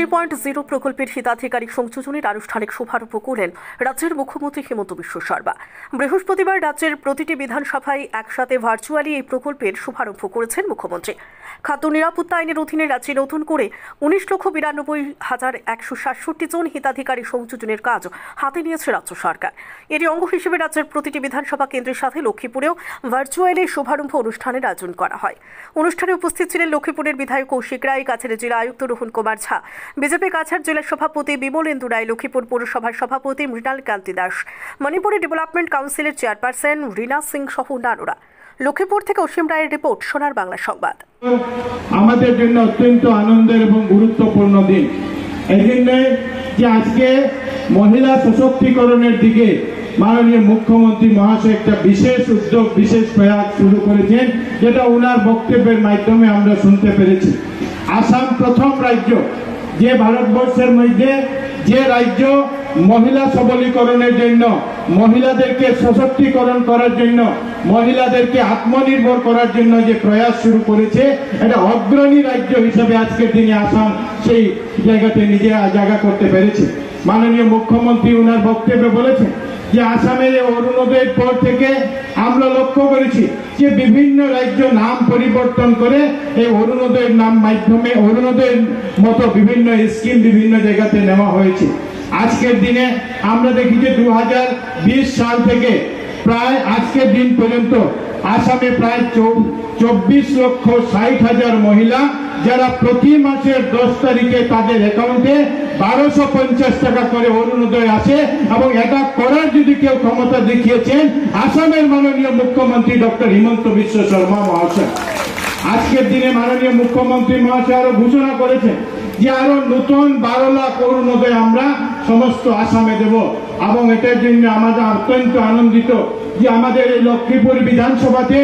3.0 প্রকল্পের হিতাধিকারী সংযোজনের আনুষ্ঠানিক শুভারম্ভ করলেন রাজ্যের মুখ্যমন্ত্রী হিমন্ত বিশ্ব শর্মা। বৃহস্পতিবার রাজ্যের প্রতিটি বিধানসভায় একসাথে ভার্চুয়ালি এই প্রকল্পের শুভারম্ভ করেছেন মুখ্যমন্ত্রী। খাদ্য নিরাপত্তা আইনের অধীনে রাজ্যে নতুন করে 19,92,167 জন হিতাধিকারী সংযোজনের কাজ হাতে নিয়েছে রাজ্য সরকার। এরই অঙ্গ হিসেবে রাজ্যের প্রতিটি বিধানসভা কেন্দ্রের সাথে লক্ষ্মীপুরেও ভার্চুয়ালি শুভারম্ভ অনুষ্ঠানের আয়োজন করা হয়। অনুষ্ঠানে উপস্থিত ছিলেন লক্ষ্মীপুরের বিধায়ক কৌশিক রায়, কাছাড়ের জেলা আয়ুক্ত রোহন কুমার ঝা, বিজেপি কাছাড় জেলা সভাপতি বিমলেন্দু রায়, লক্ষ্মীপুর পৌরসভার সভাপতি মৃণাল কান্তি দাস, মণিপুরের ডেভেলপমেন্ট কাউন্সিলের চেয়ারপারসন রীনা সিং সহ অন্যান্যরা। লক্ষ্মীপুর থেকে অসীম রায়ের রিপোর্ট, সোনার বাংলা সংবাদ। আমাদের জন্য অত্যন্ত আনন্দের এবং গুরুত্বপূর্ণ দিন। এই জন্যে যে আজকে মহিলা সশক্তিকরণের দিকে মাননীয় মুখ্যমন্ত্রী মহাশয় একটা বিশেষ উদ্যোগ, বিশেষ প্রয়াস শুরু করেছেন, যেটা ওনার বক্তব্যের মাধ্যমে আমরা শুনতে পেরেছি। আসাম প্রথম রাজ্য যে ভারতবর্ষের মধ্যে যে রাজ্য মহিলা সবলীকরণের জন্য, মহিলাদেরকে সশক্তিকরণ করার জন্য, মহিলাদেরকে আত্মনির্ভর করার জন্য যে প্রয়াস শুরু করেছে, এটা অগ্রণী রাজ্য হিসেবে আজকের দিনে আসাম সেই জায়গাতে নিজে জায়গা করতে পেরেছে। মাননীয় মুখ্যমন্ত্রী ওনার বক্তব্যে বলেছেন যে আসামের অরুণোদয়ের পর থেকে আমরা লক্ষ্য করেছি যে বিভিন্ন রাজ্য নাম পরিবর্তন করে এই অরুণোদয়ের নাম মাধ্যমে অরুণোদয়ের মতো বিভিন্ন স্কিম বিভিন্ন জায়গাতে নেওয়া হয়েছে। আজকের দিনে আমরা দেখি যে 2020 সাল থেকে প্রায় আজকের দিন পর্যন্ত আসামে প্রায় 24,60,000 মহিলা যারা প্রতি মাসের 10 তারিখে তাদের অ্যাকাউন্টে 1250 টাকা করে অরুণোদয় আসে, এবং এটা করার যদি কেউ ক্ষমতা দেখিয়েছেন আসামের মাননীয় মুখ্যমন্ত্রী ডক্টর হিমন্ত বিশ্ব শর্মা মহাশয়। আজকের দিনে মাননীয় মুখ্যমন্ত্রী মহাশয় আরো ঘোষণা করেছেন যে আরো নতুন 12 লাখ অরুণোদয় আমরা সমস্ত আসামে দেব, এবং এটার জন্য আমাদের অত্যন্ত আনন্দিত যে আমাদের এই লক্ষ্মীপুর বিধানসভাতে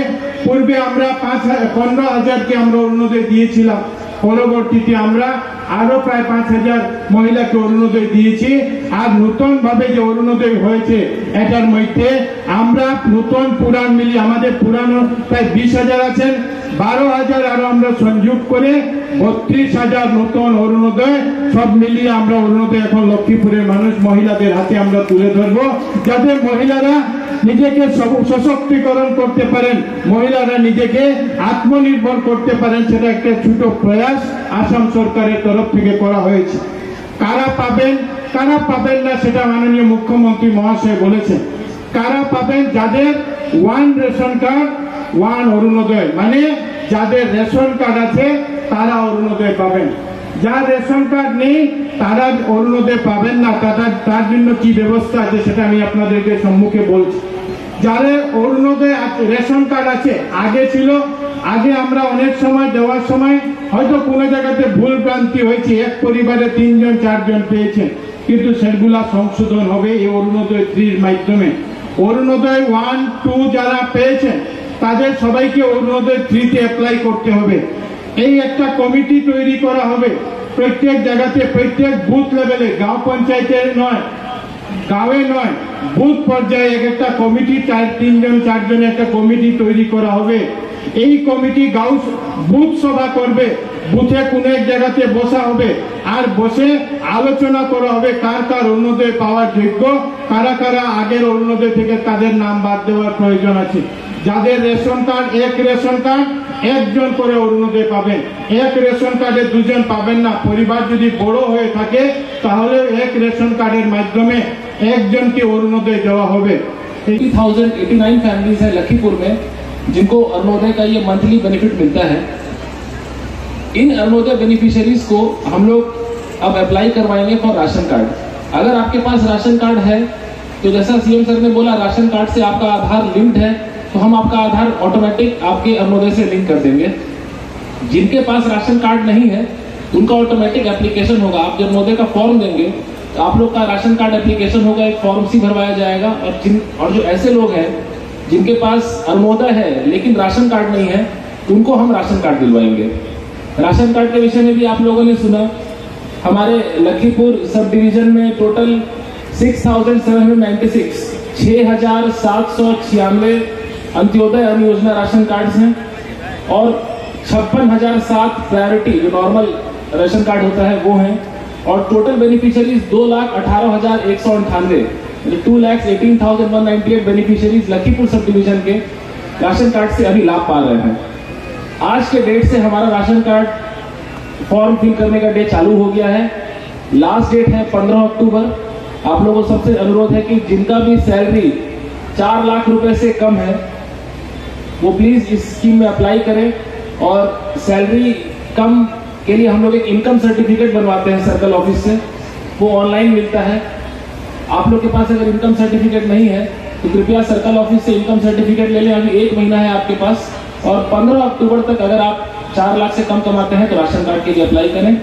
পূর্বে আমরা 15,000কে আমরা অরুণোদয় দিয়েছিলাম, পরবর্তীতে আমরা আরো প্রায় 5,000 মহিলাকে অরুণোদয় দিয়েছি। আর নতুন ভাবে যে অরুণোদয় হয়েছে এটার মধ্যে আমরা নতুন পুরান মিলিয়ে আমাদের পুরানো প্রায় 20,000 আছেন, 12,000 আরো আমরা সংযোগ করে 32,000 নতুন অরুণোদয় সব মিলিয়ে আমরা অরুণোদয় এখন লক্ষ্মীপুরের মানুষ মহিলাদের হাতে আমরা তুলে ধরবো, যাতে মহিলারা নিজেকে সশক্তিকরণ করতে পারেন, মহিলারা নিজেকে আত্মনির্ভর করতে পারেন। সেটা একটা ছোট প্রয়াস আসাম সরকারের তরফ থেকে করা হয়েছে। কারা পাবেন কারা পাবেন না সেটা মাননীয় মুখ্যমন্ত্রী মহাশয় বলেছেন। কারা পাবেন? যাদের 1 রেশন কার্ড 1 অরুণোদয়, মানে যাদের রেশন কার্ড আছে তারা অরুণোদয় পাবেন। যার রেশন কার্ড নেই তারা অরুণোদয় পাবেন না। তার জন্য কি ব্যবস্থা আছে সেটা আমি আপনাদেরকে সম্মুখে বলছি। যাদের অরুণোদয় রেশন কার্ড আছে, আগে ছিল, আগে আমরা অনেক সময় দেওয়ার সময় হয়তো কোনো জায়গাতে ভুল ভ্রান্তি হয়েছে, এক পরিবারে 3 জন 4 জন পেয়েছেন, কিন্তু সেগুলা সংশোধন হবে এই অরুণোদয় 3 এর মাধ্যমে। অরুণোদয় 1, 2 যারা পেয়েছেন তাদের সবাইকে অরুণোদয় 3 তে অ্যাপ্লাই করতে হবে। এই একটা কমিটি তৈরি করা হবে প্রত্যেক জায়গাতে, প্রত্যেক বুথ লেভেলে, গাঁও পঞ্চায়েতের নয়, গাঁয়ে নয়, বুথ পর্যায়ে একটা কমিটি 3 জন 4 জন একটা কমিটি তৈরি করা হবে। এই কমিটি গাঁও বুথ সভা করবে, বুথে কোন এক জায়গাতে বসা হবে, আর বসে আলোচনা করা হবে কার কার অরুণোদয় পাওয়ার যোগ্য, কারা কারা আগের অরুণোদয় থেকে তাদের নাম বাদ দেওয়ার প্রয়োজন আছে। যাদের রেশন কার্ড, এক রেশন কার্ড 1 জন করে অরুণোদয় পাবেন, এক রেশন কার্ডে 2 জন পাবেন না। পরিবার যদি বড় হয়ে থাকে তাহলে এক রেশন কার্ডের মাধ্যমে 1 জনকে অরুণোদয় দেওয়া হবে। 80,089 फैमिलीज है लखीपुर में जिनको अरुणोदय का ये मंथली बेनिफिट मिलता है। इन अरुणोदय बेनिफिशियरीज को हम लोग अब अप्लाई करवाएंगे फॉर राशन कार्ड। अगर आपके पास राशन कार्ड है तो जैसा सीएम सर ने बोला, राशन कार्ड से आपका आधार लिंक्ड है, तो हम आपका आधार ऑटोमेटिक आपके अरुणोदय से लिंक कर देंगे। जिनके पास राशन कार्ड नहीं है उनका ऑटोमेटिक एप्लीकेशन होगा। आप जब अरुणोदय का फॉर्म देंगे तो आप लोग का राशन कार्ड एप्लीकेशन होगा, एक फॉर्म सी भरवाया जाएगा, और जो ऐसे लोग हैं जिनके पास अरुणोदय है लेकिन राशन कार्ड नहीं है उनको हम राशन कार्ड दिलवाएंगे। राशन कार्ड के विषय में भी आप लोगों ने सुना, हमारे लखीपुर सब डिवीजन में टोटल 6,796 6,796 अंत्योदय अन्न योजना राशन कार्ड हैं, और 56,007 प्रायोरिटी जो नॉर्मल राशन कार्ड होता है वो हैं। और total beneficiaries 2,18,198 2,18,198 beneficiaries Lakhipur sub division के राशन कार्ड से अभी लाभ पा रहे हैं। आज के डेट से हमारा राशन कार्ड फॉर्म फिल करने का डेट चालू हो गया है। लास्ट डेट है 15 अक्टूबर। आप लोगों को सबसे अनुरोध है कि जिनका भी सैलरी 4 लाख रुपए से कम है वो प्लीज इस स्कीम में अप्लाई करें। और सैलरी कम के लिए हम लोग एक इनकम सर्टिफिकेट बनवाते हैं सर्कल ऑफिस से, वो ऑनलाइन मिलता है। आप लोग के पास अगर इनकम सर्टिफिकेट नहीं है तो कृपया सर्कल ऑफिस से इनकम सर्टिफिकेट ले लें। अभी 1 महीना है आपके पास और 15 अक्टूबर तक अगर आप 4 लाख से कम कमाते हैं तो राशन कार्ड के लिए अप्लाई करें।